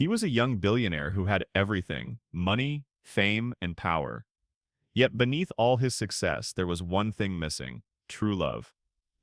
He was a young billionaire who had everything: money, fame, and power. Yet beneath all his success, there was one thing missing: true love.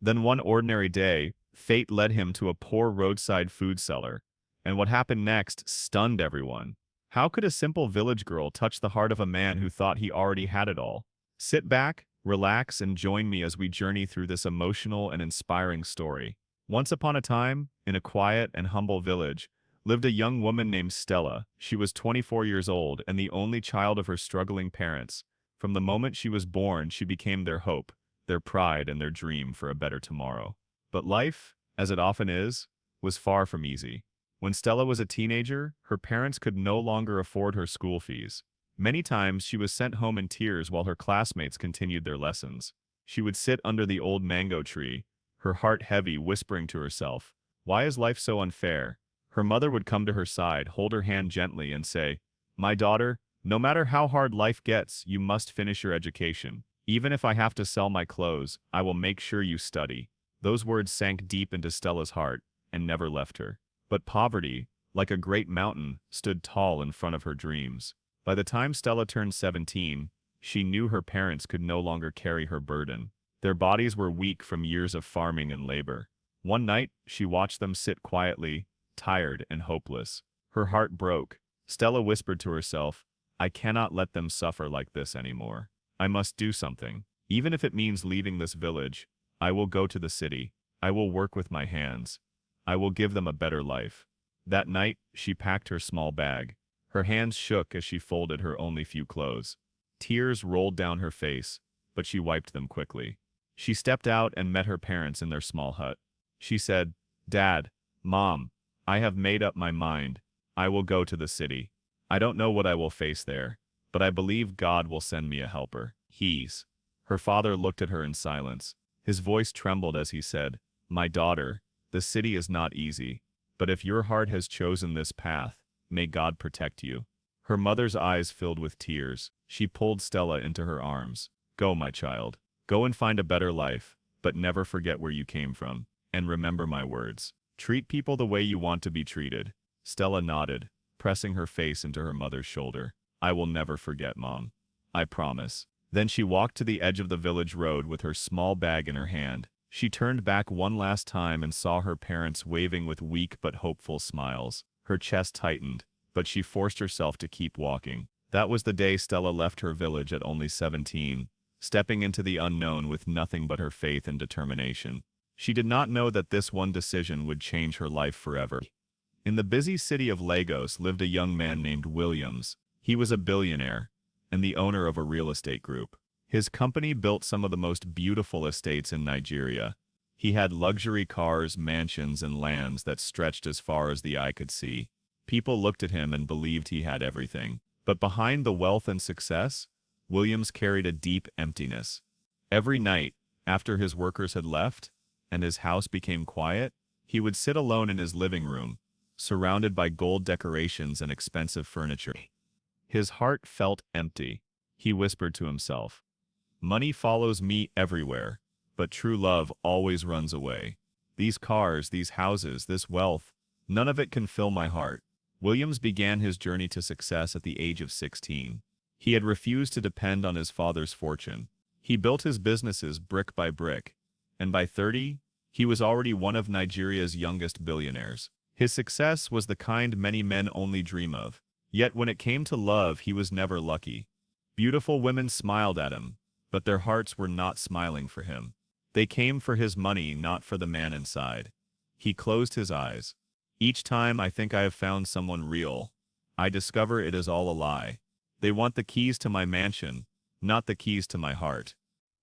Then one ordinary day, fate led him to a poor roadside food seller, and what happened next stunned everyone. How could a simple village girl touch the heart of a man who thought he already had it all? Sit back, relax, and join me as we journey through this emotional and inspiring story. Once upon a time, in a quiet and humble village, lived a young woman named Stella. She was 24 years old and the only child of her struggling parents. From the moment she was born, she became their hope, their pride, and their dream for a better tomorrow. But life, as it often is, was far from easy. When Stella was a teenager, her parents could no longer afford her school fees. Many times she was sent home in tears while her classmates continued their lessons. She would sit under the old mango tree, her heart heavy, whispering to herself, "Why is life so unfair?" Her mother would come to her side, hold her hand gently, and say, "My daughter, no matter how hard life gets, you must finish your education. Even if I have to sell my clothes, I will make sure you study." Those words sank deep into Stella's heart and never left her. But poverty, like a great mountain, stood tall in front of her dreams. By the time Stella turned 17, she knew her parents could no longer carry her burden. Their bodies were weak from years of farming and labor. One night, she watched them sit quietly, tired and hopeless. Her heart broke. Stella whispered to herself, "I cannot let them suffer like this anymore. I must do something. Even if it means leaving this village, I will go to the city. I will work with my hands. I will give them a better life." That night, she packed her small bag. Her hands shook as she folded her only few clothes. Tears rolled down her face, but she wiped them quickly. She stepped out and met her parents in their small hut. She said, "Dad, Mom, I have made up my mind. I will go to the city. I don't know what I will face there, but I believe God will send me a helper." Her father looked at her in silence. His voice trembled as he said, "My daughter, the city is not easy, but if your heart has chosen this path, may God protect you." Her mother's eyes filled with tears. She pulled Stella into her arms. "Go, my child. Go and find a better life, but never forget where you came from. And remember my words. Treat people the way you want to be treated." Stella nodded, pressing her face into her mother's shoulder. "I will never forget, Mom. I promise." Then she walked to the edge of the village road with her small bag in her hand. She turned back one last time and saw her parents waving with weak but hopeful smiles. Her chest tightened, but she forced herself to keep walking. That was the day Stella left her village at only 17, stepping into the unknown with nothing but her faith and determination. She did not know that this one decision would change her life forever. In the busy city of Lagos lived a young man named Williams. He was a billionaire and the owner of a real estate group. His company built some of the most beautiful estates in Nigeria. He had luxury cars, mansions, and lands that stretched as far as the eye could see. People looked at him and believed he had everything. But behind the wealth and success, Williams carried a deep emptiness. Every night, after his workers had left, and his house became quiet, he would sit alone in his living room, surrounded by gold decorations and expensive furniture. His heart felt empty. He whispered to himself, "Money follows me everywhere, but true love always runs away. These cars, these houses, this wealth, none of it can fill my heart." Williams began his journey to success at the age of 16. He had refused to depend on his father's fortune. He built his businesses brick by brick, and by 30, he was already one of Nigeria's youngest billionaires. His success was the kind many men only dream of. Yet when it came to love, he was never lucky. Beautiful women smiled at him, but their hearts were not smiling for him. They came for his money, not for the man inside. He closed his eyes. "Each time I think I have found someone real, I discover it is all a lie. They want the keys to my mansion, not the keys to my heart."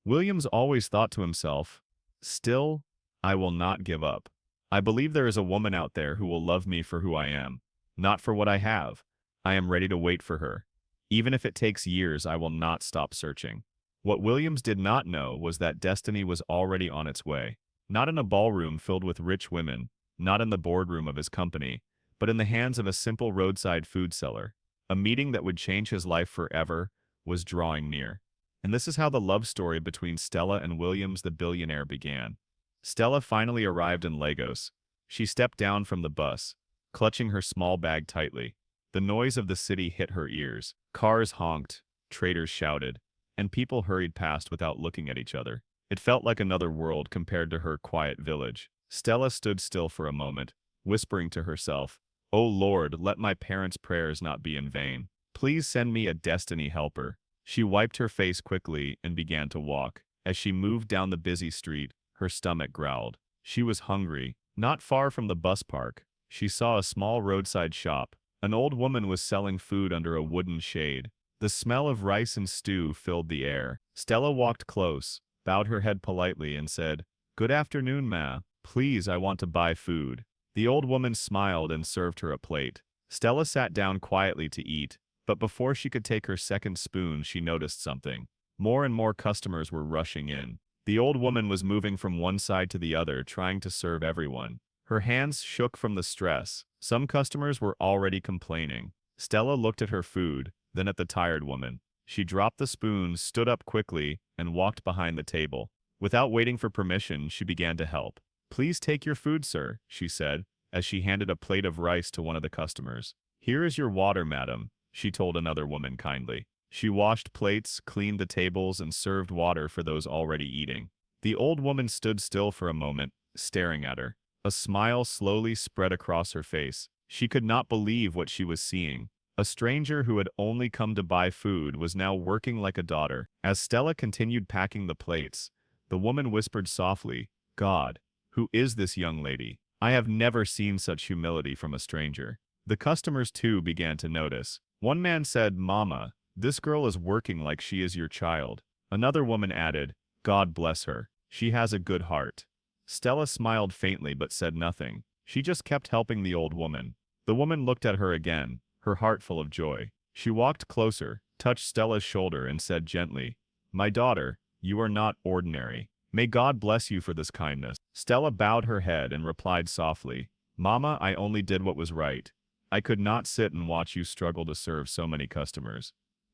Williams always thought to himself, "Still, I will not give up. I believe there is a woman out there who will love me for who I am, not for what I have. I am ready to wait for her. Even if it takes years, I will not stop searching." What Williams did not know was that destiny was already on its way. Not in a ballroom filled with rich women, not in the boardroom of his company, but in the hands of a simple roadside food seller. A meeting that would change his life forever was drawing near. And this is how the love story between Stella and Williams the billionaire began. Stella finally arrived in Lagos. She stepped down from the bus, clutching her small bag tightly. The noise of the city hit her ears. Cars honked, traders shouted, and people hurried past without looking at each other. It felt like another world compared to her quiet village. Stella stood still for a moment, whispering to herself, "O Lord, let my parents' prayers not be in vain. Please send me a destiny helper." She wiped her face quickly and began to walk. As she moved down the busy street, her stomach growled. She was hungry. Not far from the bus park, she saw a small roadside shop. An old woman was selling food under a wooden shade. The smell of rice and stew filled the air. Stella walked close, bowed her head politely, and said, "Good afternoon, ma. Please, I want to buy food." The old woman smiled and served her a plate. Stella sat down quietly to eat, but before she could take her second spoon, she noticed something. More and more customers were rushing in. The old woman was moving from one side to the other, trying to serve everyone. Her hands shook from the stress. Some customers were already complaining. Stella looked at her food, then at the tired woman. She dropped the spoon, stood up quickly, and walked behind the table. Without waiting for permission, she began to help. "Please take your food, sir," she said, as she handed a plate of rice to one of the customers. "Here is your water, madam," she told another woman kindly. She washed plates, cleaned the tables, and served water for those already eating. The old woman stood still for a moment, staring at her. A smile slowly spread across her face. She could not believe what she was seeing. A stranger who had only come to buy food was now working like a daughter. As Stella continued packing the plates, the woman whispered softly, "God, who is this young lady? I have never seen such humility from a stranger." The customers too began to notice. One man said, "Mama, this girl is working like she is your child." Another woman added, "God bless her. She has a good heart." Stella smiled faintly but said nothing. She just kept helping the old woman. The woman looked at her again, her heart full of joy. She walked closer, touched Stella's shoulder, and said gently, "My daughter, you are not ordinary. May God bless you for this kindness." Stella bowed her head and replied softly, "Mama, I only did what was right. I could not sit and watch you struggle to serve so many customers."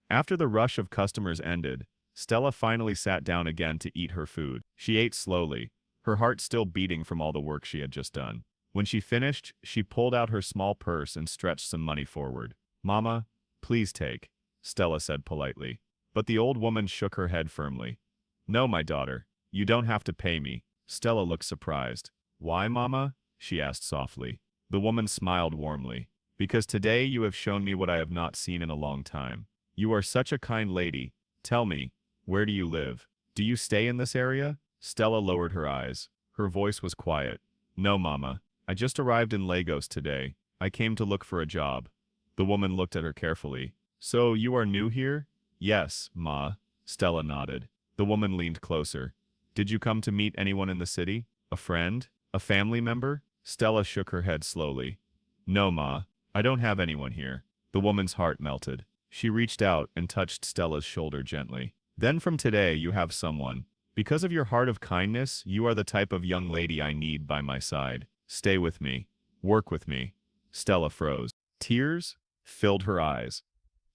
After the rush of customers ended, Stella finally sat down again to eat her food. She ate slowly, her heart still beating from all the work she had just done. When she finished, she pulled out her small purse and stretched some money forward. "Mama, please take," Stella said politely. But the old woman shook her head firmly. "No, my daughter, you don't have to pay me." Stella looked surprised. "Why, Mama?" she asked softly. The woman smiled warmly. "Because today you have shown me what I have not seen in a long time. You are such a kind lady. Tell me, where do you live? Do you stay in this area?" Stella lowered her eyes. Her voice was quiet. "No, Mama. I just arrived in Lagos today. I came to look for a job." The woman looked at her carefully. "So you are new here?" "Yes, Ma." Stella nodded. The woman leaned closer. "Did you come to meet anyone in the city? A friend? A family member?" Stella shook her head slowly. "No, Ma. I don't have anyone here." The woman's heart melted. She reached out and touched Stella's shoulder gently. "Then from today you have someone. Because of your heart of kindness, you are the type of young lady I need by my side. Stay with me. Work with me." Stella froze. Tears filled her eyes.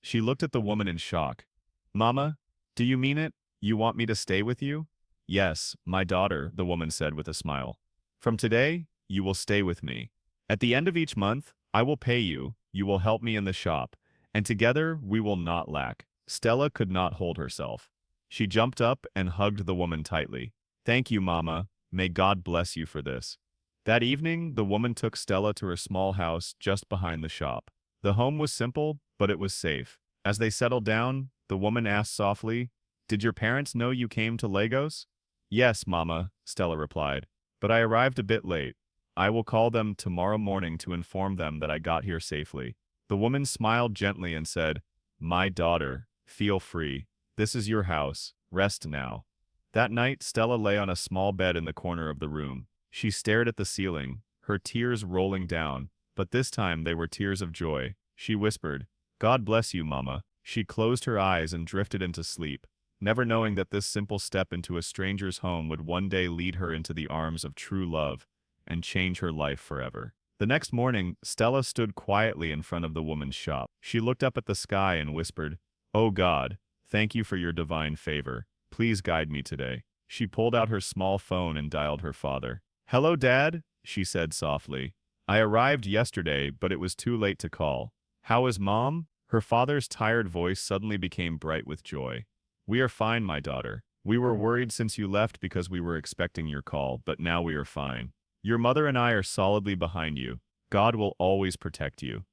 She looked at the woman in shock. "Mama, do you mean it? You want me to stay with you?" "Yes, my daughter," the woman said with a smile. "From today, you will stay with me. At the end of each month, I will pay you, you will help me in the shop, and together we will not lack." Stella could not hold herself. She jumped up and hugged the woman tightly. "Thank you, Mama. May God bless you for this." That evening, the woman took Stella to her small house just behind the shop. The home was simple, but it was safe. As they settled down, the woman asked softly, "Did your parents know you came to Lagos?" "Yes, Mama," Stella replied, "but I arrived a bit late. I will call them tomorrow morning to inform them that I got here safely." The woman smiled gently and said, "My daughter, feel free. This is your house. Rest now." That night, Stella lay on a small bed in the corner of the room. She stared at the ceiling, her tears rolling down, but this time they were tears of joy. She whispered, "God bless you, Mama." She closed her eyes and drifted into sleep, never knowing that this simple step into a stranger's home would one day lead her into the arms of true love and change her life forever. The next morning, Stella stood quietly in front of the woman's shop. She looked up at the sky and whispered, "Oh God, thank you for your divine favor. Please guide me today." She pulled out her small phone and dialed her father. "Hello, Dad," she said softly. I arrived yesterday, but it was too late to call. How is Mom? Her father's tired voice suddenly became bright with joy. We are fine, my daughter. We were worried since you left because we were expecting your call, but now we are fine. Your mother and I are solidly behind you. God will always protect you.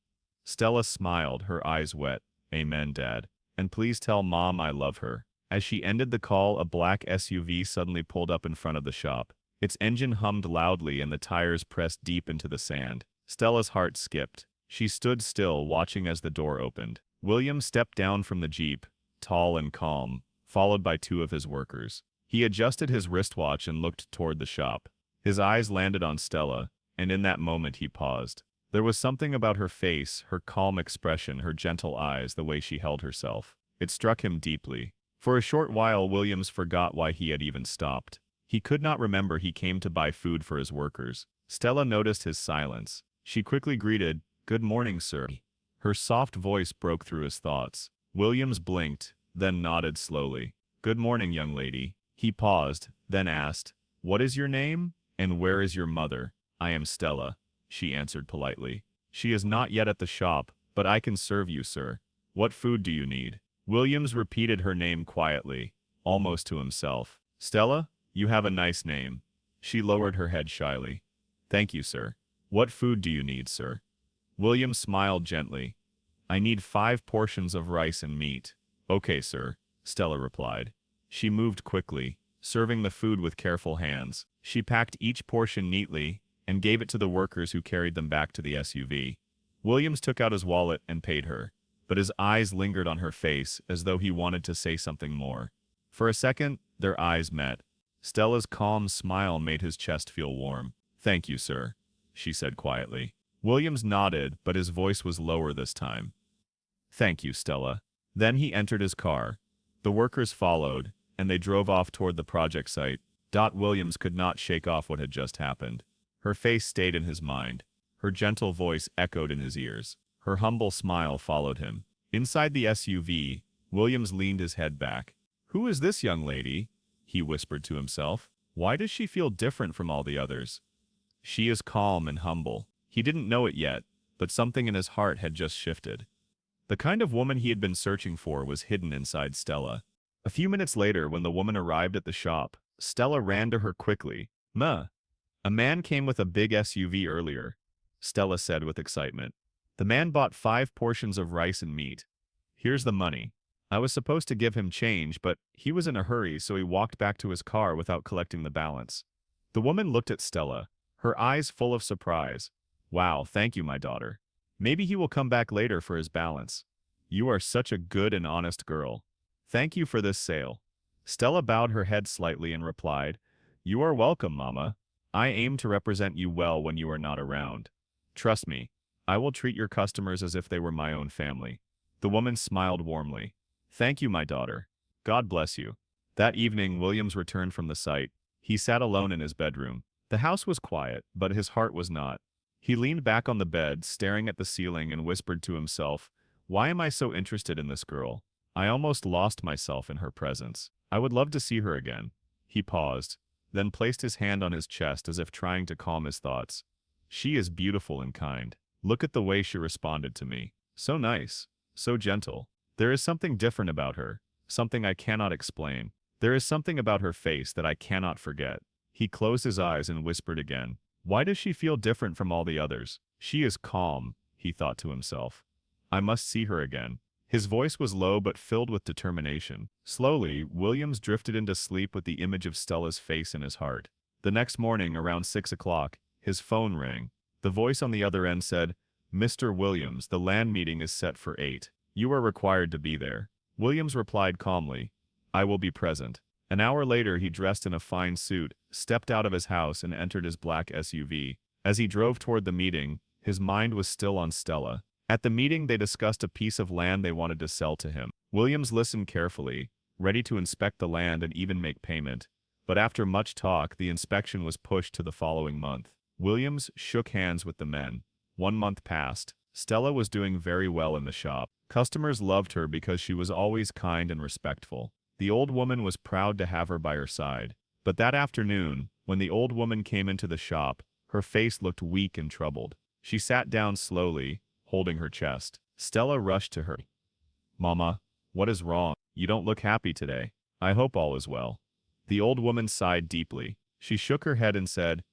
Stella smiled, her eyes wet. Amen, Dad. And please tell Mom I love her. As she ended the call, a black SUV suddenly pulled up in front of the shop. Its engine hummed loudly and the tires pressed deep into the sand. Stella's heart skipped. She stood still, watching as the door opened. William stepped down from the Jeep, tall and calm, followed by two of his workers. He adjusted his wristwatch and looked toward the shop. His eyes landed on Stella, and in that moment he paused. There was something about her face, her calm expression, her gentle eyes, the way she held herself. It struck him deeply. For a short while, Williams forgot why he had even stopped. He could not remember he came to buy food for his workers. Stella noticed his silence. She quickly greeted, "Good morning, sir." Her soft voice broke through his thoughts. Williams blinked, then nodded slowly. "Good morning, young lady." He paused, then asked, "What is your name? And where is your mother?" "I am Stella," she answered politely. "She is not yet at the shop, but I can serve you, sir. What food do you need?" Williams repeated her name quietly, almost to himself. "Stella, you have a nice name." She lowered her head shyly. "Thank you, sir. What food do you need, sir?" Williams smiled gently. "I need 5 portions of rice and meat." "Okay, sir," Stella replied. She moved quickly, serving the food with careful hands. She packed each portion neatly and gave it to the workers who carried them back to the SUV. Williams took out his wallet and paid her, but his eyes lingered on her face as though he wanted to say something more. For a second, their eyes met. Stella's calm smile made his chest feel warm. "Thank you, sir," she said quietly. Williams nodded, but his voice was lower this time. "Thank you, Stella." Then he entered his car. The workers followed, and they drove off toward the project site. Williams could not shake off what had just happened. Her face stayed in his mind. Her gentle voice echoed in his ears. Her humble smile followed him. Inside the SUV, Williams leaned his head back. "Who is this young lady?" he whispered to himself. "Why does she feel different from all the others?" She is calm and humble. He didn't know it yet, but something in his heart had just shifted. The kind of woman he had been searching for was hidden inside Stella. A few minutes later, when the woman arrived at the shop, Stella ran to her quickly. "Ma, a man came with a big SUV earlier," Stella said with excitement. "The man bought 5 portions of rice and meat. Here's the money. I was supposed to give him change, but he was in a hurry, so he walked back to his car without collecting the balance." The woman looked at Stella, her eyes full of surprise. "Wow, thank you, my daughter. Maybe he will come back later for his balance. You are such a good and honest girl. Thank you for this sale." Stella bowed her head slightly and replied, "You are welcome, Mama. I aim to represent you well when you are not around. Trust me, I will treat your customers as if they were my own family." The woman smiled warmly. "Thank you, my daughter. God bless you." That evening, Williams returned from the site. He sat alone in his bedroom. The house was quiet, but his heart was not. He leaned back on the bed, staring at the ceiling, and whispered to himself, "Why am I so interested in this girl? I almost lost myself in her presence. I would love to see her again." He paused, then placed his hand on his chest as if trying to calm his thoughts. "She is beautiful and kind. Look at the way she responded to me. So nice, so gentle. There is something different about her, something I cannot explain. There is something about her face that I cannot forget." He closed his eyes and whispered again, "Why does she feel different from all the others? She is calm," he thought to himself. "I must see her again." His voice was low but filled with determination. Slowly, Williams drifted into sleep with the image of Stella's face in his heart. The next morning, around 6 o'clock, his phone rang. The voice on the other end said, "Mr. Williams, the land meeting is set for 8. You are required to be there." Williams replied calmly, "I will be present." An hour later, he dressed in a fine suit, stepped out of his house, and entered his black SUV. As he drove toward the meeting, his mind was still on Stella. At the meeting, they discussed a piece of land they wanted to sell to him. Williams listened carefully, ready to inspect the land and even make payment. But after much talk, the inspection was pushed to the following month. Williams shook hands with the men. 1 month passed. Stella was doing very well in the shop. Customers loved her because she was always kind and respectful. The old woman was proud to have her by her side. But that afternoon, when the old woman came into the shop, her face looked weak and troubled. She sat down slowly, holding her chest. Stella rushed to her. Mama, what is wrong? You don't look happy today. I hope all is well. The old woman sighed deeply. She shook her head and said,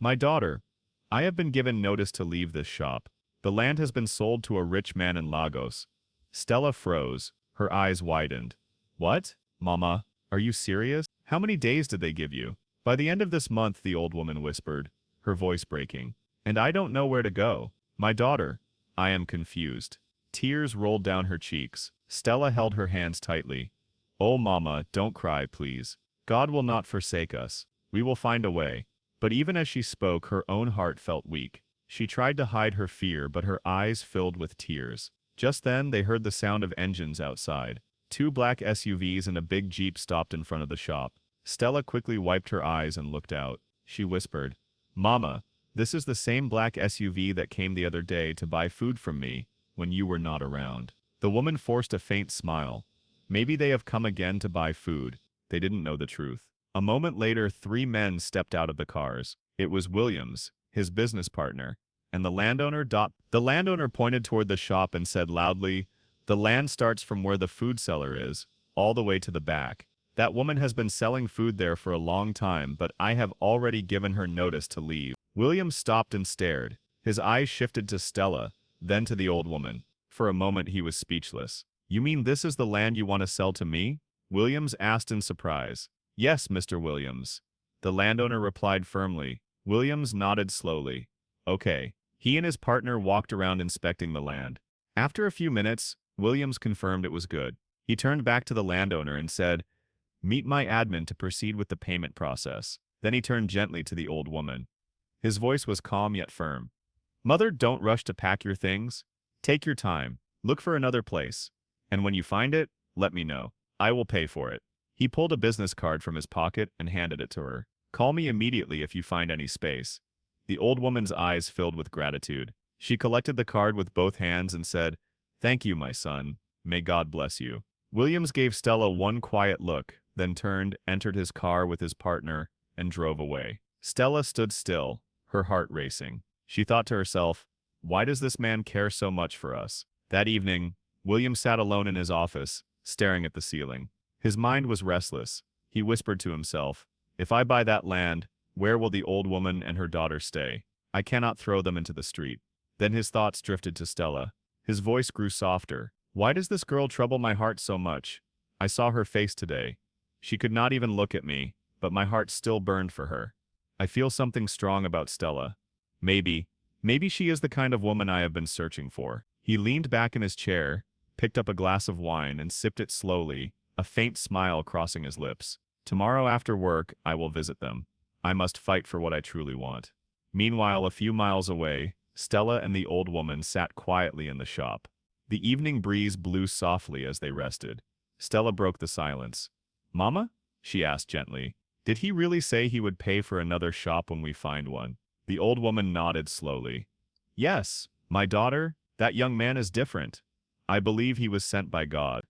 My daughter, I have been given notice to leave this shop. The land has been sold to a rich man in Lagos. Stella froze. Her eyes widened. What? Mama, are you serious? How many days did they give you? By the end of this month, the old woman whispered, her voice breaking. And I don't know where to go. My daughter, I am confused. Tears rolled down her cheeks. Stella held her hands tightly. Oh, Mama, don't cry, please. God will not forsake us. We will find a way. But even as she spoke, her own heart felt weak. She tried to hide her fear, but her eyes filled with tears. Just then, they heard the sound of engines outside. 2 black SUVs and a big Jeep stopped in front of the shop. Stella quickly wiped her eyes and looked out. She whispered, Mama, this is the same black SUV that came the other day to buy food from me when you were not around. The woman forced a faint smile. Maybe they have come again to buy food. They didn't know the truth. A moment later, 3 men stepped out of the cars. It was Williams, his business partner, and the landowner. The landowner pointed toward the shop and said loudly, The land starts from where the food cellar is, all the way to the back. That woman has been selling food there for a long time, but I have already given her notice to leave. Williams stopped and stared. His eyes shifted to Stella, then to the old woman. For a moment he was speechless. You mean this is the land you want to sell to me? Williams asked in surprise. Yes, Mr. Williams. The landowner replied firmly. Williams nodded slowly. Okay. He and his partner walked around inspecting the land. After a few minutes, Williams confirmed it was good. He turned back to the landowner and said, Meet my admin to proceed with the payment process. Then he turned gently to the old woman. His voice was calm yet firm. Mother, don't rush to pack your things. Take your time. Look for another place. And when you find it, let me know. I will pay for it. He pulled a business card from his pocket and handed it to her. Call me immediately if you find any space. The old woman's eyes filled with gratitude. She collected the card with both hands and said, Thank you, my son. May God bless you. Williams gave Stella one quiet look, then turned, entered his car with his partner, and drove away. Stella stood still, her heart racing. She thought to herself, why does this man care so much for us? That evening, William sat alone in his office, staring at the ceiling. His mind was restless. He whispered to himself, if I buy that land, where will the old woman and her daughter stay? I cannot throw them into the street. Then his thoughts drifted to Stella. His voice grew softer. Why does this girl trouble my heart so much? I saw her face today. She could not even look at me, but my heart still burned for her. I feel something strong about Stella. Maybe she is the kind of woman I have been searching for. He leaned back in his chair, picked up a glass of wine and sipped it slowly, a faint smile crossing his lips. Tomorrow after work, I will visit them. I must fight for what I truly want. Meanwhile, a few miles away, Stella and the old woman sat quietly in the shop. The evening breeze blew softly as they rested. Stella broke the silence. Mama? She asked gently. Did he really say he would pay for another shop when we find one? The old woman nodded slowly. Yes, my daughter, that young man is different. I believe he was sent by God.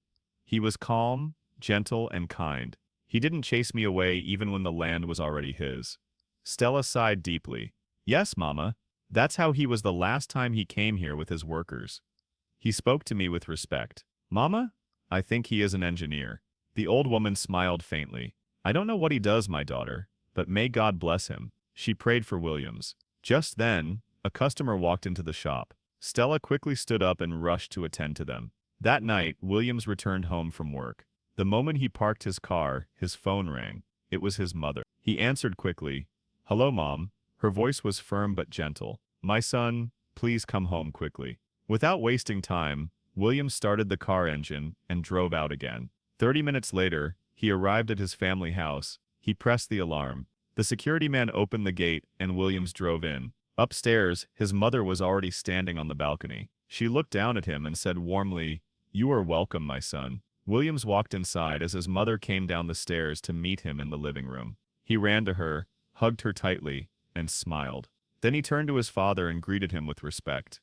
He was calm, gentle, and kind. He didn't chase me away even when the land was already his. Stella sighed deeply. Yes, Mama, that's how he was the last time he came here with his workers. He spoke to me with respect. Mama, I think he is an engineer. The old woman smiled faintly. I don't know what he does, my daughter, but may God bless him. She prayed for Williams. Just then, a customer walked into the shop. Stella quickly stood up and rushed to attend to them. That night, Williams returned home from work. The moment he parked his car, his phone rang. It was his mother. He answered quickly. Hello, Mom. Her voice was firm but gentle. My son, please come home quickly. Without wasting time, Williams started the car engine and drove out again. 30 minutes later, he arrived at his family house. He pressed the alarm. The security man opened the gate and Williams drove in. Upstairs, his mother was already standing on the balcony. She looked down at him and said warmly, You are welcome, my son. Williams walked inside as his mother came down the stairs to meet him in the living room. He ran to her, hugged her tightly, and smiled. Then he turned to his father and greeted him with respect.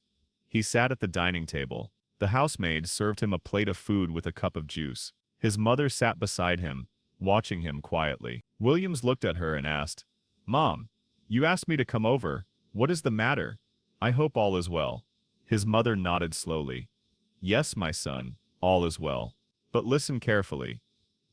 He sat at the dining table. The housemaid served him a plate of food with a cup of juice. His mother sat beside him, watching him quietly. Williams looked at her and asked, Mom, you asked me to come over. What is the matter? I hope all is well. His mother nodded slowly. Yes, my son, all is well. But listen carefully.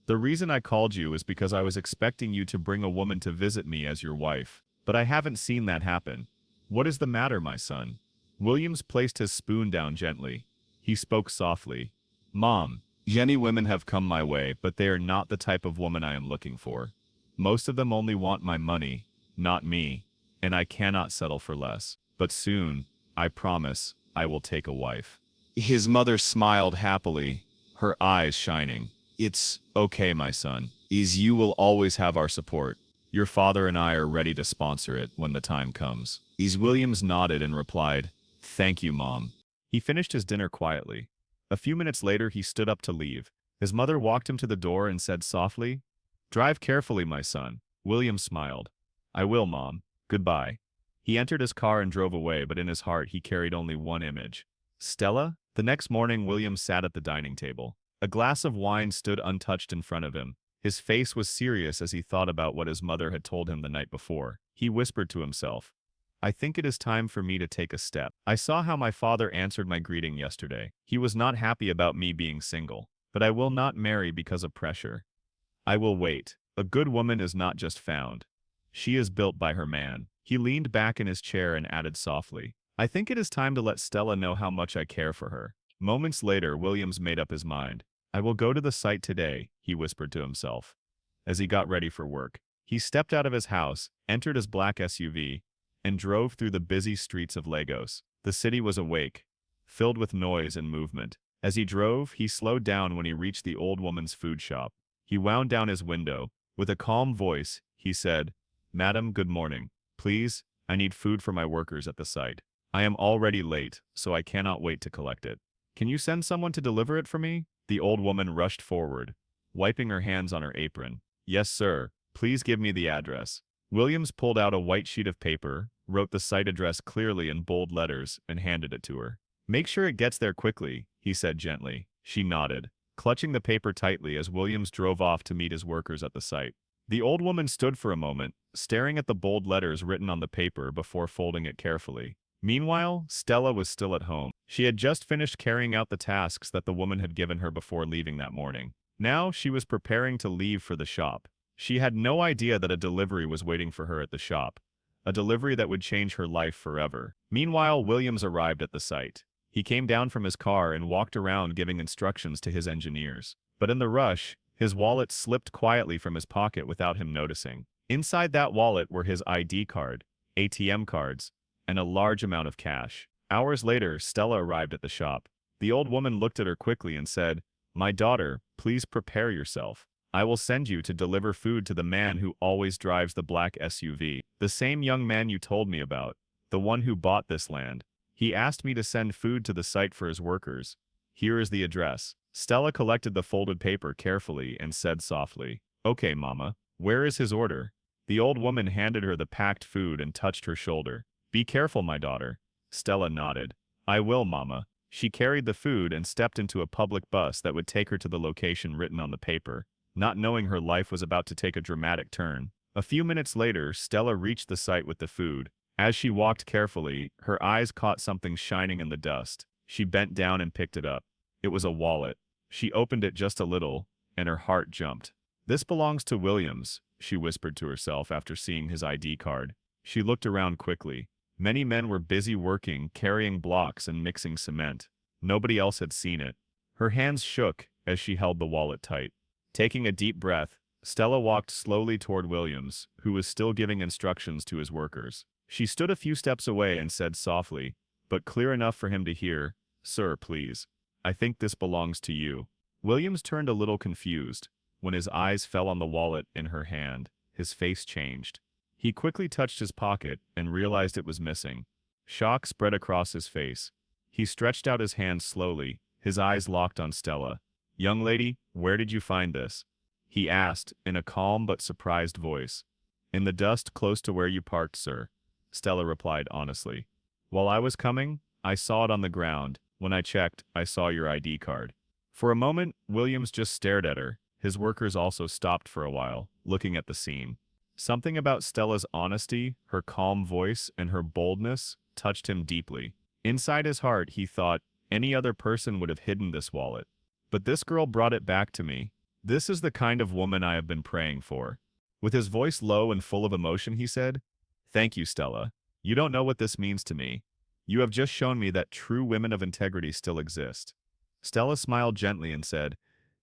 The reason I called you is because I was expecting you to bring a woman to visit me as your wife, but I haven't seen that happen. What is the matter, my son? Williams placed his spoon down gently. He spoke softly. Mom, many women have come my way, but they are not the type of woman I am looking for. Most of them only want my money, not me, and I cannot settle for less. But soon, I promise, I will take a wife. His mother smiled happily, her eyes shining. It's okay, my son. You will always have our support. Your father and I are ready to sponsor it when the time comes. Williams nodded and replied, Thank you, Mom. He finished his dinner quietly. A few minutes later, he stood up to leave. His mother walked him to the door and said softly, Drive carefully, my son. William smiled. I will, Mom. Goodbye. He entered his car and drove away, but in his heart he carried only one image. Stella? The next morning, William sat at the dining table. A glass of wine stood untouched in front of him. His face was serious as he thought about what his mother had told him the night before. He whispered to himself, I think it is time for me to take a step. I saw how my father answered my greeting yesterday. He was not happy about me being single, but I will not marry because of pressure. I will wait. A good woman is not just found. She is built by her man. He leaned back in his chair and added softly, I think it is time to let Stella know how much I care for her. Moments later, Williams made up his mind. I will go to the site today, he whispered to himself. As he got ready for work, he stepped out of his house, entered his black SUV, and drove through the busy streets of Lagos. The city was awake, filled with noise and movement. As he drove, he slowed down when he reached the old woman's food shop. He wound down his window. With a calm voice, he said, Madam, good morning. Please, I need food for my workers at the site. I am already late, so I cannot wait to collect it. Can you send someone to deliver it for me? The old woman rushed forward, wiping her hands on her apron. Yes, sir. Please give me the address. Williams pulled out a white sheet of paper, wrote the site address clearly in bold letters, and handed it to her. Make sure it gets there quickly, he said gently. She nodded, clutching the paper tightly as Williams drove off to meet his workers at the site. The old woman stood for a moment, staring at the bold letters written on the paper before folding it carefully. Meanwhile, Stella was still at home. She had just finished carrying out the tasks that the woman had given her before leaving that morning. Now she was preparing to leave for the shop. She had no idea that a delivery was waiting for her at the shop, a delivery that would change her life forever. Meanwhile, Williams arrived at the site. He came down from his car and walked around giving instructions to his engineers. But in the rush, his wallet slipped quietly from his pocket without him noticing. Inside that wallet were his ID card, ATM cards, and a large amount of cash. Hours later, Stella arrived at the shop. The old woman looked at her quickly and said, My daughter, please prepare yourself. I will send you to deliver food to the man who always drives the black SUV. The same young man you told me about, the one who bought this land. He asked me to send food to the site for his workers. Here is the address. Stella collected the folded paper carefully and said softly, Okay, Mama, where is his order? The old woman handed her the packed food and touched her shoulder. Be careful, my daughter. Stella nodded. I will, Mama. She carried the food and stepped into a public bus that would take her to the location written on the paper, not knowing her life was about to take a dramatic turn. A few minutes later, Stella reached the site with the food. As she walked carefully, her eyes caught something shining in the dust. She bent down and picked it up. It was a wallet. She opened it just a little, and her heart jumped. This belongs to Williams, she whispered to herself after seeing his ID card. She looked around quickly. Many men were busy working, carrying blocks and mixing cement. Nobody else had seen it. Her hands shook as she held the wallet tight. Taking a deep breath, Stella walked slowly toward Williams, who was still giving instructions to his workers. She stood a few steps away and said softly, but clear enough for him to hear, Sir, please. I think this belongs to you. Williams turned a little confused. When his eyes fell on the wallet in her hand, his face changed. He quickly touched his pocket and realized it was missing. Shock spread across his face. He stretched out his hand slowly, his eyes locked on Stella. Young lady, where did you find this? He asked, in a calm but surprised voice. In the dust close to where you parked, sir. Stella replied honestly. While I was coming, I saw it on the ground. When I checked, I saw your ID card. For a moment, Williams just stared at her. His workers also stopped for a while, looking at the scene. Something about Stella's honesty, her calm voice, and her boldness touched him deeply. Inside his heart, he thought, any other person would have hidden this wallet. But this girl brought it back to me. This is the kind of woman I have been praying for. With his voice low and full of emotion, he said, "Thank you, Stella. You don't know what this means to me. You have just shown me that true women of integrity still exist." Stella smiled gently and said,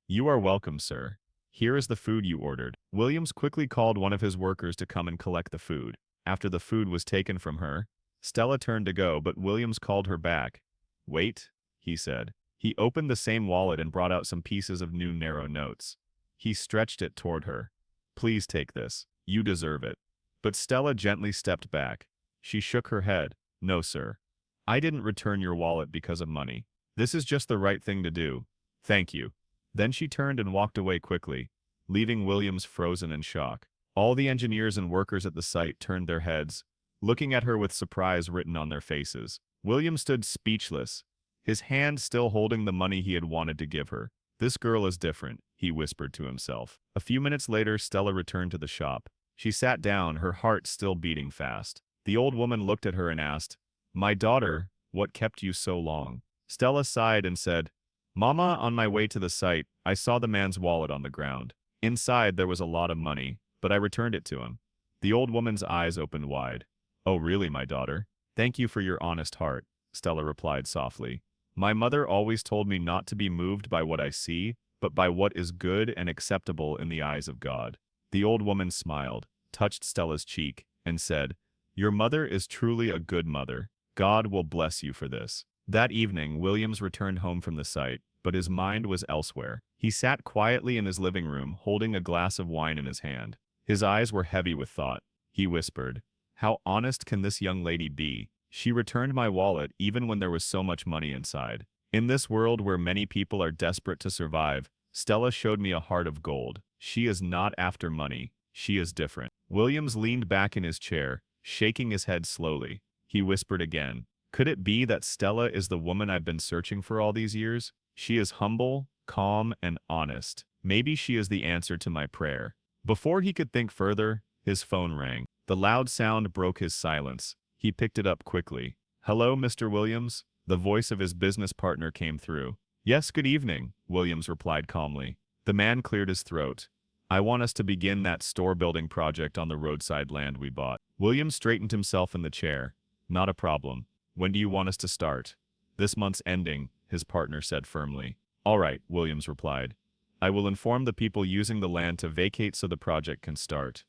"You are welcome, sir. Here is the food you ordered." Williams quickly called one of his workers to come and collect the food. After the food was taken from her, Stella turned to go, but Williams called her back. "Wait," he said. He opened the same wallet and brought out some pieces of new narrow notes. He stretched it toward her. "Please take this. You deserve it." But Stella gently stepped back. She shook her head. "No, sir. I didn't return your wallet because of money. This is just the right thing to do. Thank you." Then she turned and walked away quickly, leaving Williams frozen in shock. All the engineers and workers at the site turned their heads, looking at her with surprise written on their faces. Williams stood speechless, his hand still holding the money he had wanted to give her. "This girl is different," he whispered to himself. A few minutes later, Stella returned to the shop. She sat down, her heart still beating fast. The old woman looked at her and asked, "My daughter, what kept you so long?" Stella sighed and said, "Mama, on my way to the site, I saw the man's wallet on the ground. Inside there was a lot of money, but I returned it to him." The old woman's eyes opened wide. "Oh really, my daughter? Thank you for your honest heart," Stella replied softly. "My mother always told me not to be moved by what I see, but by what is good and acceptable in the eyes of God." The old woman smiled, touched Stella's cheek, and said, "Your mother is truly a good mother. God will bless you for this." That evening, Williams returned home from the site, but his mind was elsewhere. He sat quietly in his living room, holding a glass of wine in his hand. His eyes were heavy with thought. He whispered, "How honest can this young lady be? She returned my wallet even when there was so much money inside." In this world where many people are desperate to survive, Stella showed me a heart of gold. She is not after money. She is different. Williams leaned back in his chair, shaking his head slowly. He whispered again, "Could it be that Stella is the woman I've been searching for all these years? She is humble, calm, and honest. Maybe she is the answer to my prayer." Before he could think further, his phone rang. The loud sound broke his silence. He picked it up quickly. "Hello, Mr. Williams?" The voice of his business partner came through. "Yes, good evening," Williams replied calmly. The man cleared his throat. "I want us to begin that store-building project on the roadside land we bought." Williams straightened himself in the chair. "Not a problem. When do you want us to start?" "This month's ending," his partner said firmly. "All right," Williams replied. "I will inform the people using the land to vacate so the project can start."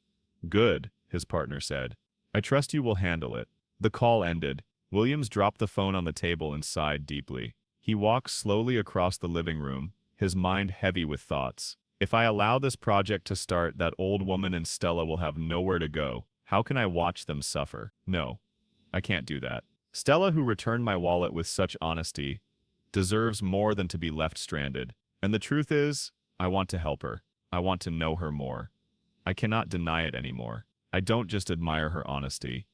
"Good," his partner said. "I trust you will handle it." The call ended. Williams dropped the phone on the table and sighed deeply. He walked slowly across the living room, his mind heavy with thoughts. "If I allow this project to start, that old woman and Stella will have nowhere to go. How can I watch them suffer? No, I can't do that. Stella, who returned my wallet with such honesty, deserves more than to be left stranded. And the truth is, I want to help her. I want to know her more. I cannot deny it anymore. I don't just admire her honesty.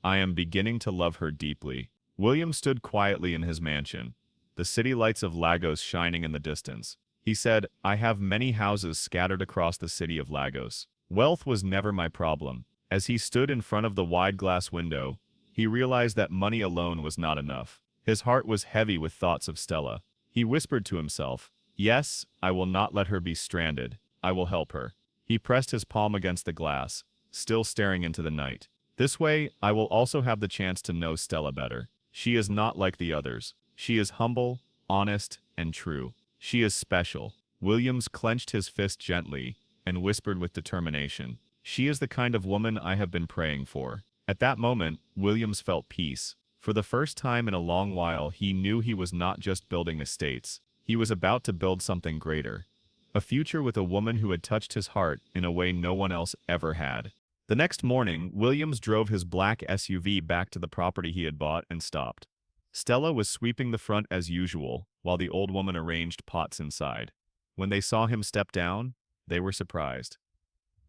I am beginning to love her deeply." William stood quietly in his mansion, the city lights of Lagos shining in the distance. He said, "I have many houses scattered across the city of Lagos. Wealth was never my problem." As he stood in front of the wide glass window, he realized that money alone was not enough. His heart was heavy with thoughts of Stella. He whispered to himself, "Yes, I will not let her be stranded. I will help her." He pressed his palm against the glass, still staring into the night. "This way, I will also have the chance to know Stella better. She is not like the others. She is humble, honest, and true. She is special." Williams clenched his fist gently and whispered with determination, "She is the kind of woman I have been praying for." At that moment, Williams felt peace. For the first time in a long while, he knew he was not just building estates. He was about to build something greater. A future with a woman who had touched his heart in a way no one else ever had. The next morning, Williams drove his black SUV back to the property he had bought and stopped. Stella was sweeping the front as usual, while the old woman arranged pots inside. When they saw him step down, they were surprised.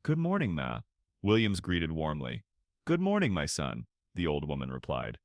"Good morning, Ma," Williams greeted warmly. "Good morning, my son," the old woman replied.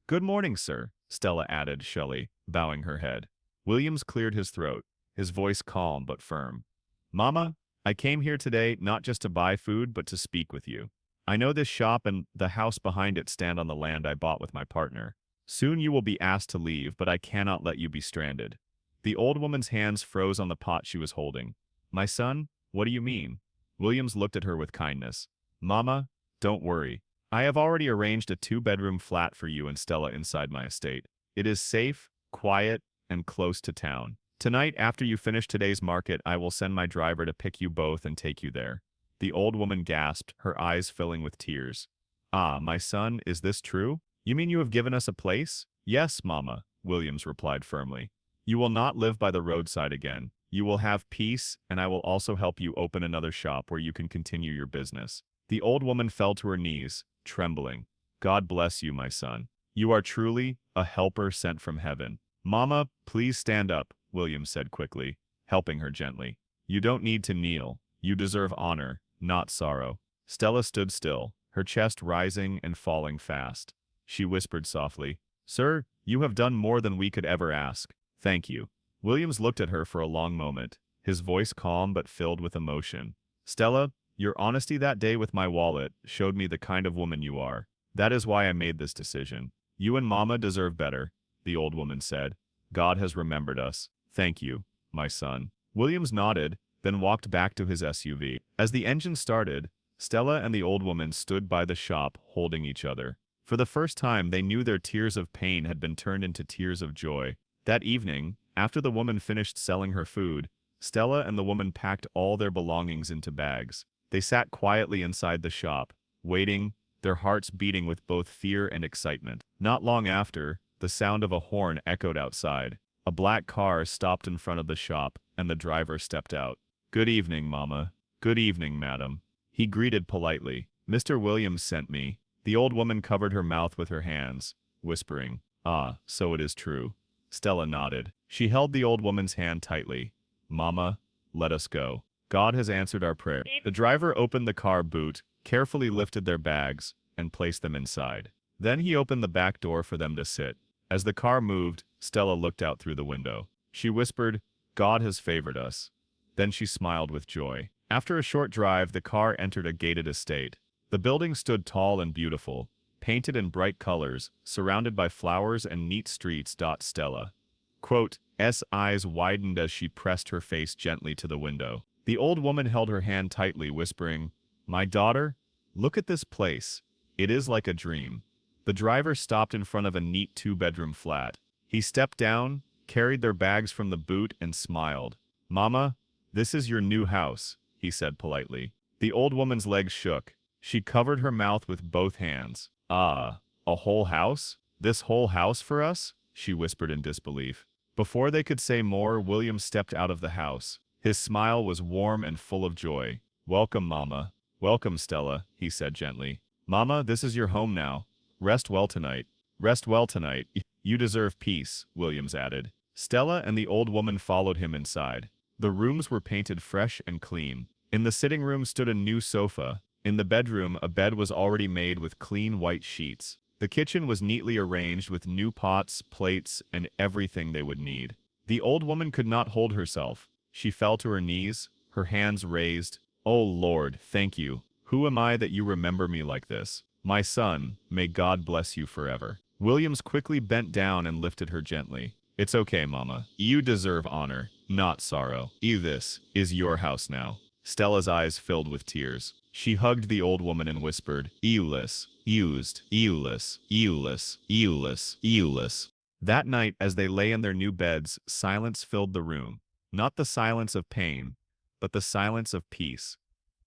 "Good morning, sir," Stella added shellily, bowing her head. Williams cleared his throat, his voice calm but firm. "Mama, I came here today not just to buy food but to speak with you. I know this shop and the house behind it stand on the land I bought with my partner. Soon you will be asked to leave, but I cannot let you be stranded. The old woman's hands froze on the pot she was holding. My son, what do you mean? Williams looked at her with kindness. Mama, don't worry. I have already arranged a 2-bedroom flat for you and Stella inside my estate. It is safe, quiet, and close to town. Tonight, after you finish today's market, I will send my driver to pick you both and take you there. The old woman gasped, her eyes filling with tears. Ah, my son, is this true? You mean you have given us a place? Yes, Mama, Williams replied firmly. You will not live by the roadside again. You will have peace, and I will also help you open another shop where you can continue your business. The old woman fell to her knees, trembling. God bless you, my son. You are truly a helper sent from heaven. Mama, please stand up, Williams said quickly, helping her gently. You don't need to kneel. You deserve honor, not sorrow. Stella stood still, her chest rising and falling fast. She whispered softly, Sir, you have done more than we could ever ask. Thank you. Williams looked at her for a long moment, his voice calm but filled with emotion. Stella, your honesty that day with my wallet showed me the kind of woman you are. That is why I made this decision. You and Mama deserve better, the old woman said. God has remembered us. Thank you, my son. Williams nodded, then walked back to his SUV. As the engine started, Stella and the old woman stood by the shop holding each other. For the first time, they knew their tears of pain had been turned into tears of joy. That evening, after the woman finished selling her food, Stella and the woman packed all their belongings into bags. They sat quietly inside the shop, waiting, their hearts beating with both fear and excitement. Not long after, the sound of a horn echoed outside. A black car stopped in front of the shop, and the driver stepped out. Good evening, Mama. Good evening, Madam. He greeted politely. Mr. Williams sent me. The old woman covered her mouth with her hands, whispering, Ah, so it is true. Stella nodded. She held the old woman's hand tightly. Mama, let us go. God has answered our prayer. The driver opened the car boot, carefully lifted their bags, and placed them inside. Then he opened the back door for them to sit. As the car moved, Stella looked out through the window. She whispered, God has favored us. Then she smiled with joy. After a short drive, the car entered a gated estate. The building stood tall and beautiful, painted in bright colors, surrounded by flowers and neat streets. Stella. Quote, S eyes widened as she pressed her face gently to the window. The old woman held her hand tightly, whispering, My daughter, look at this place. It is like a dream. The driver stopped in front of a neat 2-bedroom flat. He stepped down, carried their bags from the boot, and smiled. Mama, this is your new house, he said politely. The old woman's legs shook. She covered her mouth with both hands. Ah, a whole house? This whole house for us? She whispered in disbelief. Before they could say more, William stepped out of the house. His smile was warm and full of joy. Welcome, Mama. Welcome, Stella, he said gently. Mama, this is your home now. Rest well tonight. Rest well tonight. You deserve peace, Williams added. Stella and the old woman followed him inside. The rooms were painted fresh and clean. In the sitting room stood a new sofa. In the bedroom, a bed was already made with clean white sheets. The kitchen was neatly arranged with new pots, plates, and everything they would need. The old woman could not hold herself. She fell to her knees, her hands raised. Oh Lord, thank you. Who am I that you remember me like this? My son, may God bless you forever. Williams quickly bent down and lifted her gently. It's okay, Mama. You deserve honor, not sorrow. This is your house now. Stella's eyes filled with tears. She hugged the old woman and whispered, Euless, used, Euless, Euless, Euless, Euless. That night, as they lay in their new beds, silence filled the room. Not the silence of pain, but the silence of peace.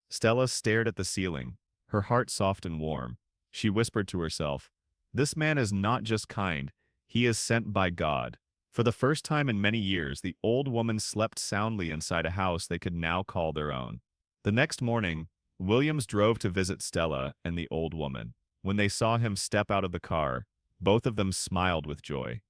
Stella stared at the ceiling, her heart soft and warm. She whispered to herself, This man is not just kind, he is sent by God. For the first time in many years, the old woman slept soundly inside a house they could now call their own. The next morning, Williams drove to visit Stella and the old woman. When they saw him step out of the car, both of them smiled with joy.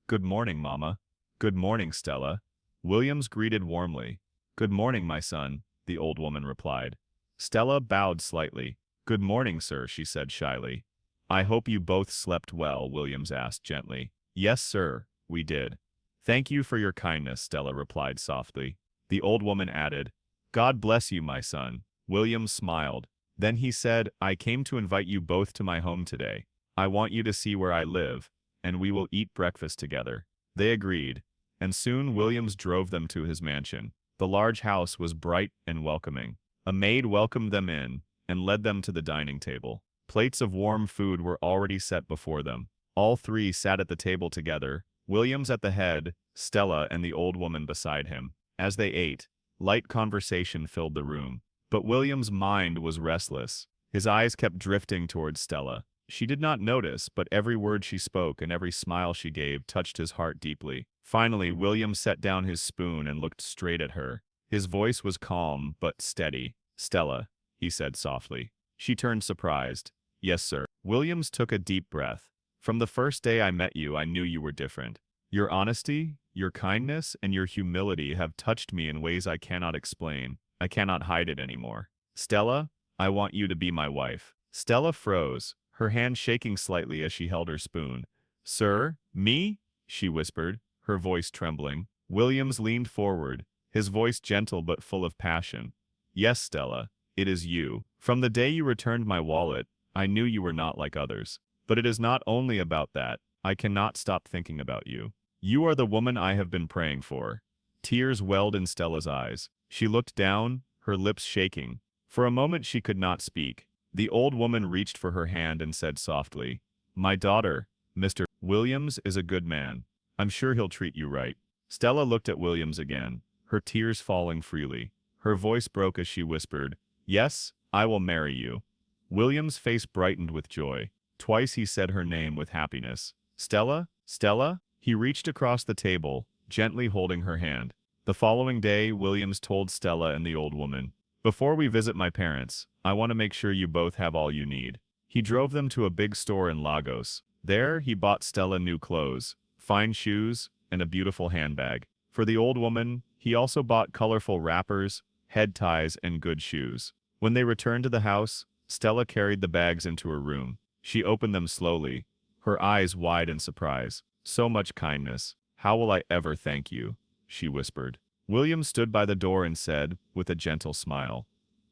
Good morning, Mama. Good morning, Stella. Williams greeted warmly. Good morning, my son, the old woman replied. Stella bowed slightly. Good morning, sir, she said shyly. I hope you both slept well, Williams asked gently. Yes, sir, we did. Thank you for your kindness, Stella replied softly. The old woman added, God bless you, my son. Williams smiled. Then he said, I came to invite you both to my home today. I want you to see where I live, and we will eat breakfast together. They agreed, and soon Williams drove them to his mansion. The large house was bright and welcoming. A maid welcomed them in and led them to the dining table. Plates of warm food were already set before them. All three sat at the table together, Williams at the head, Stella and the old woman beside him. As they ate, light conversation filled the room. But William's mind was restless. His eyes kept drifting towards Stella. She did not notice, but every word she spoke and every smile she gave touched his heart deeply. Finally, William set down his spoon and looked straight at her. His voice was calm but steady. Stella, he said softly. She turned surprised. Yes, sir. Williams took a deep breath. From the first day I met you, I knew you were different. Your honesty, your kindness, and your humility have touched me in ways I cannot explain. I cannot hide it anymore. Stella, I want you to be my wife. Stella froze, her hand shaking slightly as she held her spoon. Sir, me? She whispered, her voice trembling. Williams leaned forward, his voice gentle but full of passion. Yes, Stella, it is you. From the day you returned my wallet, I knew you were not like others. But it is not only about that. I cannot stop thinking about you. You are the woman I have been praying for. Tears welled in Stella's eyes. She looked down, her lips shaking. For a moment she could not speak. The old woman reached for her hand and said softly, My daughter, Mr. Williams is a good man. I'm sure he'll treat you right. Stella looked at Williams again, her tears falling freely. Her voice broke as she whispered, Yes, I will marry you. Williams' face brightened with joy. Twice he said her name with happiness. Stella? Stella? He reached across the table, gently holding her hand. The following day, Williams told Stella and the old woman, Before we visit my parents, I want to make sure you both have all you need. He drove them to a big store in Lagos. There, he bought Stella new clothes, fine shoes, and a beautiful handbag. For the old woman, he also bought colorful wrappers, head ties, and good shoes. When they returned to the house, Stella carried the bags into her room. She opened them slowly, her eyes wide in surprise. So much kindness. How will I ever thank you? She whispered. William stood by the door and said, with a gentle smile,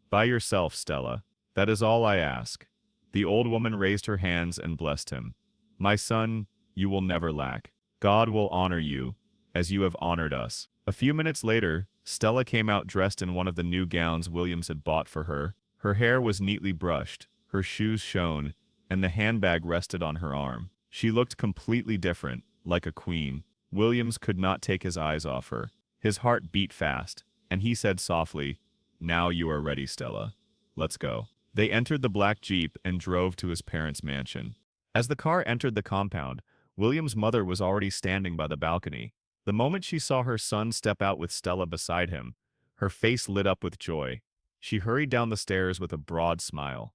By yourself, Stella. That is all I ask. The old woman raised her hands and blessed him. My son, you will never lack. God will honor you, as you have honored us. A few minutes later, Stella came out dressed in one of the new gowns Williams had bought for her. Her hair was neatly brushed, her shoes shone, and the handbag rested on her arm. She looked completely different, like a queen. Williams could not take his eyes off her. His heart beat fast, and he said softly, Now you are ready, Stella. Let's go. They entered the black Jeep and drove to his parents' mansion. As the car entered the compound, William's mother was already standing by the balcony. The moment she saw her son step out with Stella beside him, her face lit up with joy. She hurried down the stairs with a broad smile.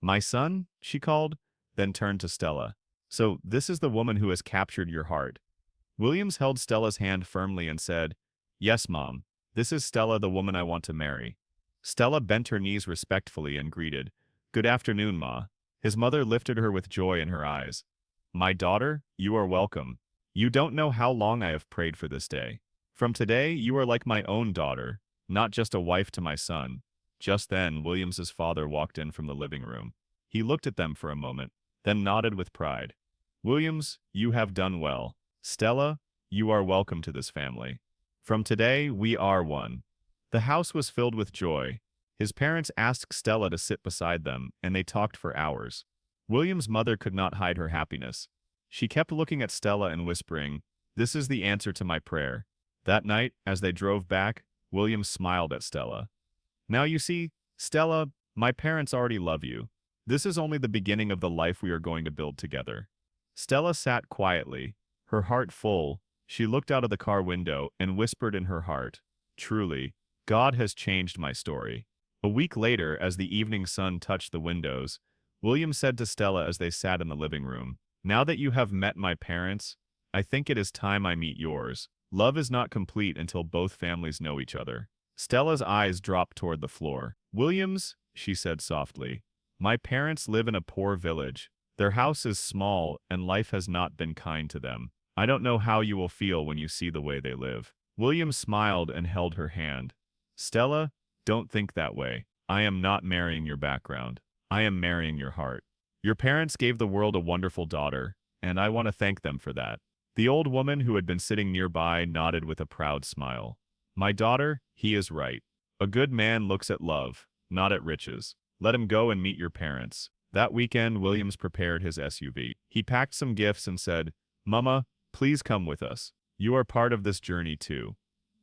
My son? She called, then turned to Stella. So this is the woman who has captured your heart. Williams held Stella's hand firmly and said, Yes, Mom. This is Stella, the woman I want to marry. Stella bent her knees respectfully and greeted, Good afternoon, Ma. His mother lifted her with joy in her eyes. My daughter, you are welcome. You don't know how long I have prayed for this day. From today, you are like my own daughter, not just a wife to my son. Just then, Williams's father walked in from the living room. He looked at them for a moment, then nodded with pride. Williams, you have done well. Stella, you are welcome to this family. From today, we are one. The house was filled with joy. His parents asked Stella to sit beside them, and they talked for hours. William's mother could not hide her happiness. She kept looking at Stella and whispering, This is the answer to my prayer. That night, as they drove back, William smiled at Stella. Now you see, Stella, my parents already love you. This is only the beginning of the life we are going to build together. Stella sat quietly, her heart full. She looked out of the car window and whispered in her heart, Truly, God has changed my story. A week later, as the evening sun touched the windows, William said to Stella as they sat in the living room, Now that you have met my parents, I think it is time I meet yours. Love is not complete until both families know each other. Stella's eyes dropped toward the floor. Williams, she said softly, My parents live in a poor village. Their house is small and life has not been kind to them. I don't know how you will feel when you see the way they live. William smiled and held her hand. Stella, don't think that way. I am not marrying your background. I am marrying your heart. Your parents gave the world a wonderful daughter, and I want to thank them for that." The old woman who had been sitting nearby nodded with a proud smile. "My daughter, he is right. A good man looks at love, not at riches. Let him go and meet your parents." That weekend, Williams prepared his SUV. He packed some gifts and said, "Mama, please come with us. You are part of this journey too."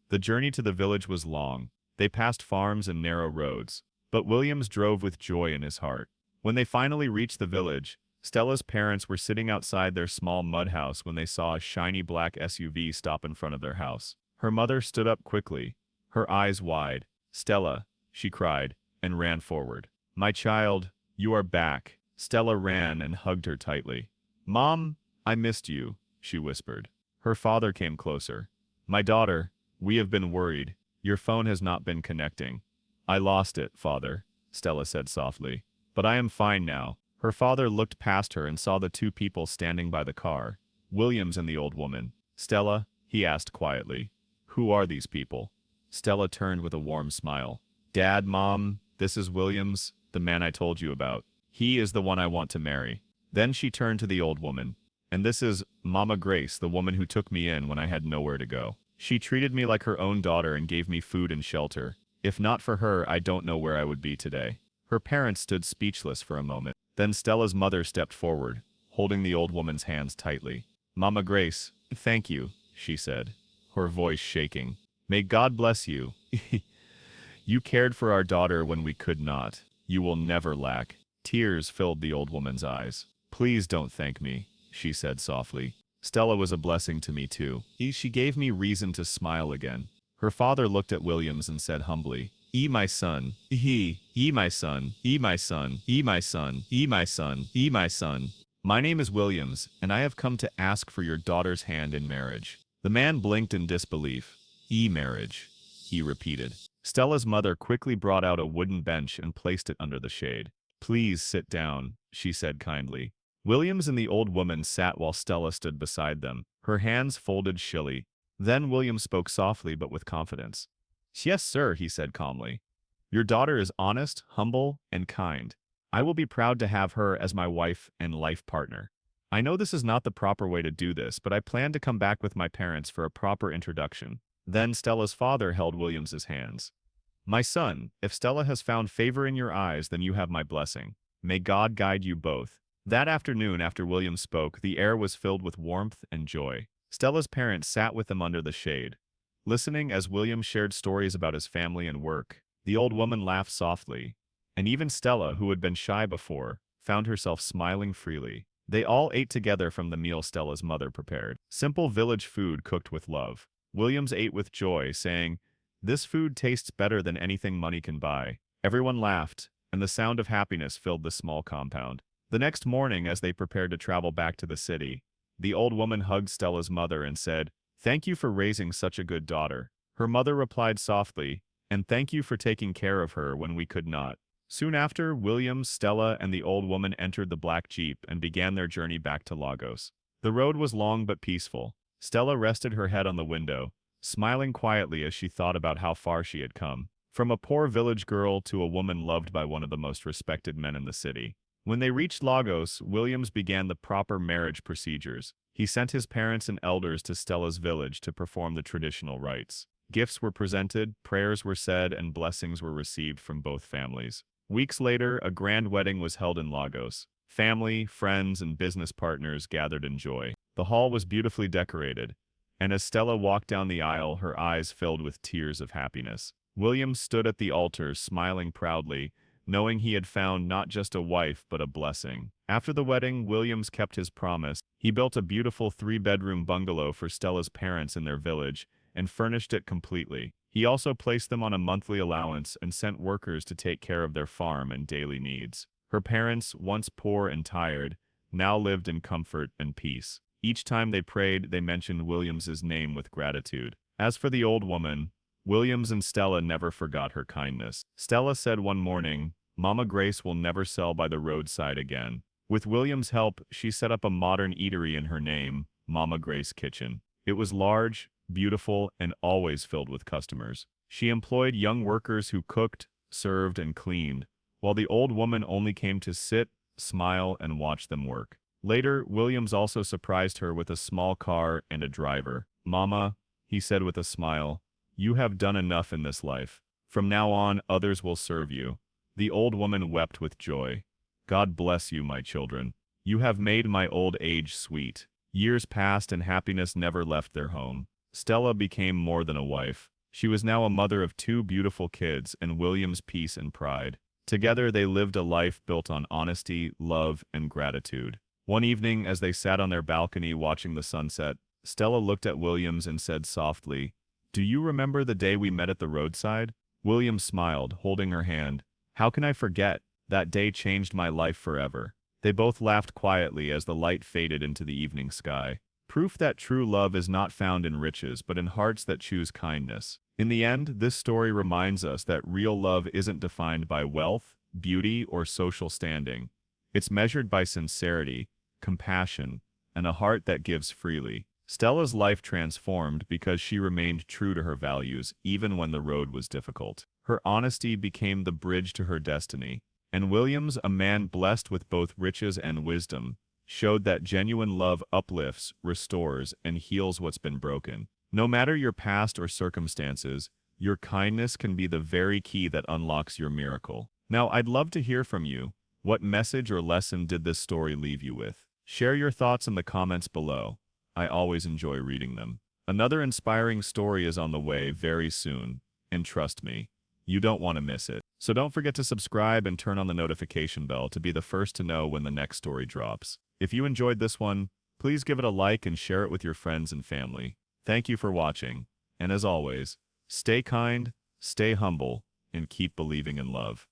The journey to the village was long. They passed farms and narrow roads, but Williams drove with joy in his heart. When they finally reached the village, Stella's parents were sitting outside their small mud house when they saw a shiny black SUV stop in front of their house. Her mother stood up quickly, her eyes wide. "Stella," she cried, and ran forward. "My child, you are back." Stella ran and hugged her tightly. "Mom, I missed you," she whispered. Her father came closer. "My daughter, we have been worried. Your phone has not been connecting." "I lost it, father," Stella said softly. "But I am fine now." Her father looked past her and saw the two people standing by the car, Williams and the old woman. "Stella," he asked quietly, "who are these people?" Stella turned with a warm smile. "Dad, Mom, this is Williams, the man I told you about. He is the one I want to marry." Then she turned to the old woman. "And this is Mama Grace, the woman who took me in when I had nowhere to go. She treated me like her own daughter and gave me food and shelter. If not for her, I don't know where I would be today." Her parents stood speechless for a moment. Then Stella's mother stepped forward, holding the old woman's hands tightly. "Mama Grace, thank you," she said, her voice shaking. "May God bless you. You cared for our daughter when we could not. You will never lack." Tears filled the old woman's eyes. "Please don't thank me," she said softly. "Stella was a blessing to me too. She gave me reason to smile again." Her father looked at Williams and said humbly, My son, my son, my son, my son, my son, my son. My name is Williams, and I have come to ask for your daughter's hand in marriage." The man blinked in disbelief. "Marriage," he repeated. Stella's mother quickly brought out a wooden bench and placed it under the shade. "Please sit down," she said kindly. Williams and the old woman sat while Stella stood beside them, her hands folded shilly. Then Williams spoke softly but with confidence. "Yes, sir," he said calmly. "Your daughter is honest, humble, and kind. I will be proud to have her as my wife and life partner. I know this is not the proper way to do this, but I plan to come back with my parents for a proper introduction." Then Stella's father held Williams's hands. "My son, if Stella has found favor in your eyes, then you have my blessing. May God guide you both." That afternoon, after Williams spoke, the air was filled with warmth and joy. Stella's parents sat with them under the shade, listening as Williams shared stories about his family and work. The old woman laughed softly, and even Stella, who had been shy before, found herself smiling freely. They all ate together from the meal Stella's mother prepared. Simple village food cooked with love. Williams ate with joy, saying, "This food tastes better than anything money can buy." Everyone laughed, and the sound of happiness filled the small compound. The next morning, as they prepared to travel back to the city, the old woman hugged Stella's mother and said, "Thank you for raising such a good daughter." Her mother replied softly, "And thank you for taking care of her when we could not." Soon after, Williams, Stella, and the old woman entered the black jeep and began their journey back to Lagos. The road was long but peaceful. Stella rested her head on the window, smiling quietly as she thought about how far she had come. From a poor village girl to a woman loved by one of the most respected men in the city. When they reached Lagos, Williams began the proper marriage procedures. He sent his parents and elders to Stella's village to perform the traditional rites. Gifts were presented, prayers were said, and blessings were received from both families. Weeks later, a grand wedding was held in Lagos. Family, friends, and business partners gathered in joy. The hall was beautifully decorated, and as Stella walked down the aisle, her eyes filled with tears of happiness. Williams stood at the altar, smiling proudly, knowing he had found not just a wife but a blessing. After the wedding, Williams kept his promise. He built a beautiful 3-bedroom bungalow for Stella's parents in their village and furnished it completely. He also placed them on a monthly allowance and sent workers to take care of their farm and daily needs. Her parents, once poor and tired, now lived in comfort and peace. Each time they prayed, they mentioned Williams's name with gratitude. As for the old woman, Williams and Stella never forgot her kindness. Stella said one morning, "Mama Grace will never sell by the roadside again." With Williams' help, she set up a modern eatery in her name, Mama Grace Kitchen. It was large, beautiful, and always filled with customers. She employed young workers who cooked, served, and cleaned, while the old woman only came to sit, smile, and watch them work. Later, Williams also surprised her with a small car and a driver. "Mama," he said with a smile, "you have done enough in this life. From now on, others will serve you." The old woman wept with joy. "God bless you, my children. You have made my old age sweet." Years passed and happiness never left their home. Stella became more than a wife. She was now a mother of two beautiful kids and William's peace and pride. Together they lived a life built on honesty, love, and gratitude. One evening, as they sat on their balcony watching the sunset, Stella looked at Williams and said softly, "Do you remember the day we met at the roadside?" William smiled, holding her hand. "How can I forget? That day changed my life forever." They both laughed quietly as the light faded into the evening sky. Proof that true love is not found in riches but in hearts that choose kindness. In the end, this story reminds us that real love isn't defined by wealth, beauty, or social standing. It's measured by sincerity, compassion, and a heart that gives freely. Stella's life transformed because she remained true to her values even when the road was difficult. Her honesty became the bridge to her destiny. And Williams, a man blessed with both riches and wisdom, showed that genuine love uplifts, restores, and heals what's been broken. No matter your past or circumstances, your kindness can be the very key that unlocks your miracle. Now, I'd love to hear from you. What message or lesson did this story leave you with? Share your thoughts in the comments below. I always enjoy reading them. Another inspiring story is on the way very soon, and trust me, you don't want to miss it. So don't forget to subscribe and turn on the notification bell to be the first to know when the next story drops. If you enjoyed this one, please give it a like and share it with your friends and family. Thank you for watching, and as always, stay kind, stay humble, and keep believing in love.